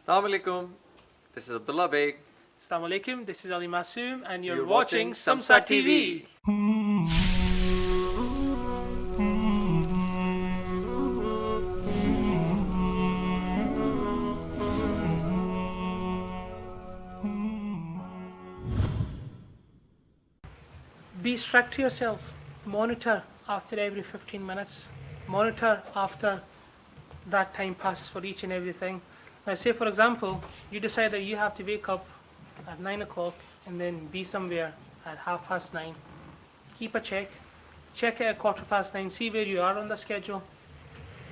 Assalamu alaikum. This is Abdullah Beg. Assalamu alaikum, this is Ali Masoom and you're watching watching Samsa Samsa TV. Be strict to yourself. Monitor after every 15 minutes. Monitor after that time passes for each and everything. Now say for example, you decide that you have to wake up at 9 o'clock and then be somewhere at 9:30. Keep a check it at 9:15, see where you are on the schedule.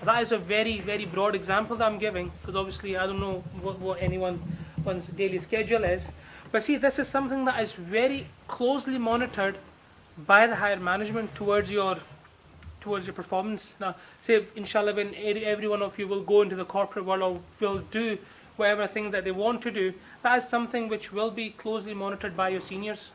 That is a very, very broad example that I'm giving, because obviously I don't know what anyone's daily schedule is. But see, this is something that is very closely monitored by the higher management towards your performance. Now, say inshallah when every one of you will go into the corporate world or will do whatever things that they want to do, that is something which will be closely monitored by your seniors.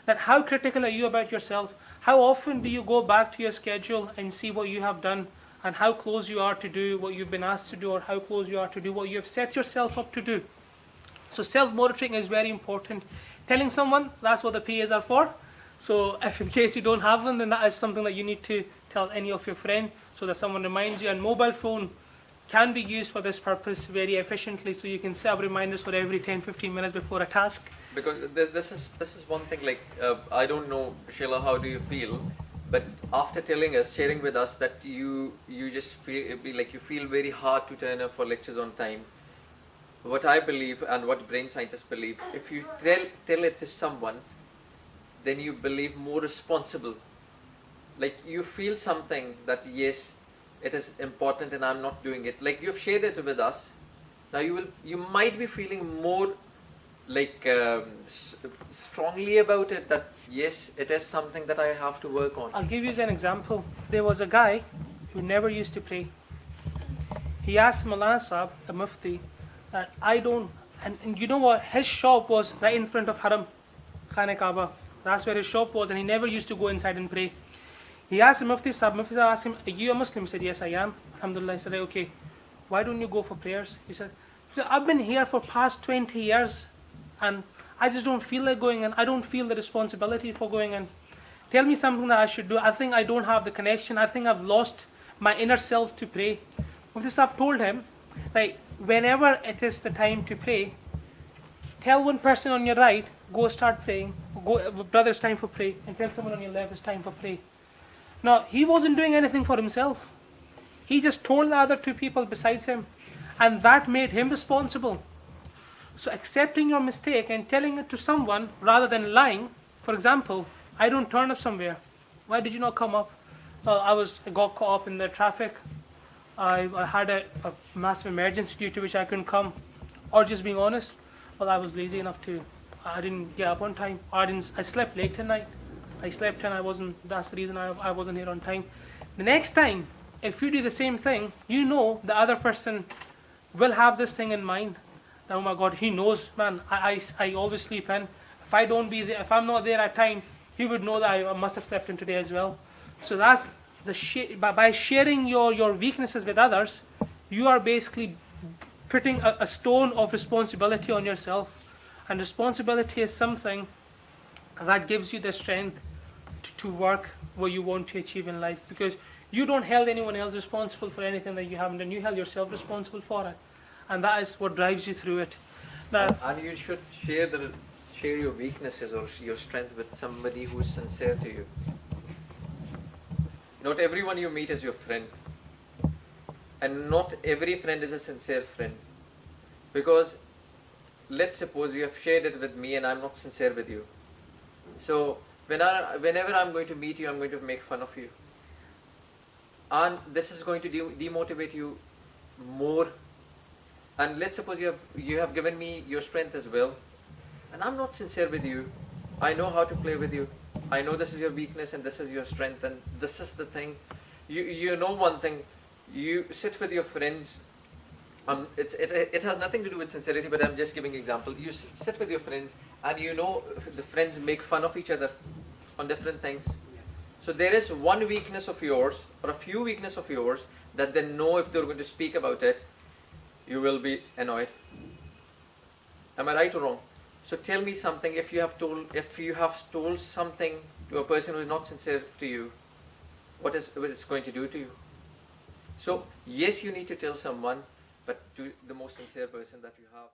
That how critical are you about yourself? How often do you go back to your schedule and see what you have done and how close you are to do what you've been asked to do, or how close you are to do what you have set yourself up to do? So self-monitoring is very important. Telling someone, that's what the PAs are for. So if in case you don't have them, then that is something that you need to tell any of your friends so that someone reminds you. And mobile phone can be used for this purpose very efficiently, so you can set up reminders for every 10-15 minutes before a task. Because this is one thing, like I don't know, Sheila, how do you feel? But after telling us, sharing with us that you just feel like you feel very hard to turn up for lectures on time. What I believe and what brain scientists believe, if you tell it to someone, then you believe more responsible. Like you feel something that yes, it is important and I'm not doing it. Like you've shared it with us. Now you might be feeling more like strongly about it, that yes, it is something that I have to work on. I'll give you an example. There was a guy who never used to pray. He asked Maulana Sahib, the Mufti, that I don't, and you know what, his shop was right in front of Haram, Khane Kaaba. That's where his shop was, and he never used to go inside and pray. He asked the Mufti Sahib asked him, are you a Muslim? He said, yes, I am. Alhamdulillah. He said, okay, why don't you go for prayers? He said, I've been here for past 20 years, and I just don't feel like going, and I don't feel the responsibility for going, and tell me something that I should do. I think I don't have the connection. I think I've lost my inner self to pray. Mufti Sahib told him, like, whenever it is the time to pray, tell one person on your right, go start praying. Go, brother, it's time for pray. And tell someone on your left, it's time for pray. Now, he wasn't doing anything for himself. He just told the other two people besides him. And that made him responsible. So accepting your mistake and telling it to someone rather than lying. For example, I don't turn up somewhere. Why did you not come up? I got caught up in the traffic. I had a massive emergency due to which I couldn't come. Or just being honest, well, I was lazy enough to, I didn't get up on time. I slept late tonight. I slept and that's the reason I wasn't here on time. The next time, if you do the same thing, you know the other person will have this thing in mind. That, oh my God, he knows, man, I always sleep in. If I don't be there, if I'm not there at time, he would know that I must have slept in today as well. So that's by sharing your weaknesses with others, you are basically putting a stone of responsibility on yourself. And responsibility is something that gives you the strength to work what you want to achieve in life, because you don't hold anyone else responsible for anything that you haven't done. You held yourself responsible for it, and that is what drives you through it. Now, and you should share your weaknesses or your strength with somebody who is sincere to you. Not everyone you meet is your friend, and not every friend is a sincere friend. Because let's suppose you have shared it with me and I'm not sincere with you. So whenever I'm going to meet you, I'm going to make fun of you. And this is going to demotivate you more. And let's suppose you have given me your strength as well, and I'm not sincere with you. I know how to play with you. I know this is your weakness and this is your strength, and this is the thing. You know one thing, you sit with your friends. It has nothing to do with sincerity, but I'm just giving example. You sit with your friends, and you know the friends make fun of each other on different things. So there is one weakness of yours, or a few weaknesses of yours, that they know if they're going to speak about it, you will be annoyed. Am I right or wrong? So tell me something. If you have told something to a person who is not sincere to you, what it's going to do to you? So yes, you need to tell someone, but to the most sincere person that you have.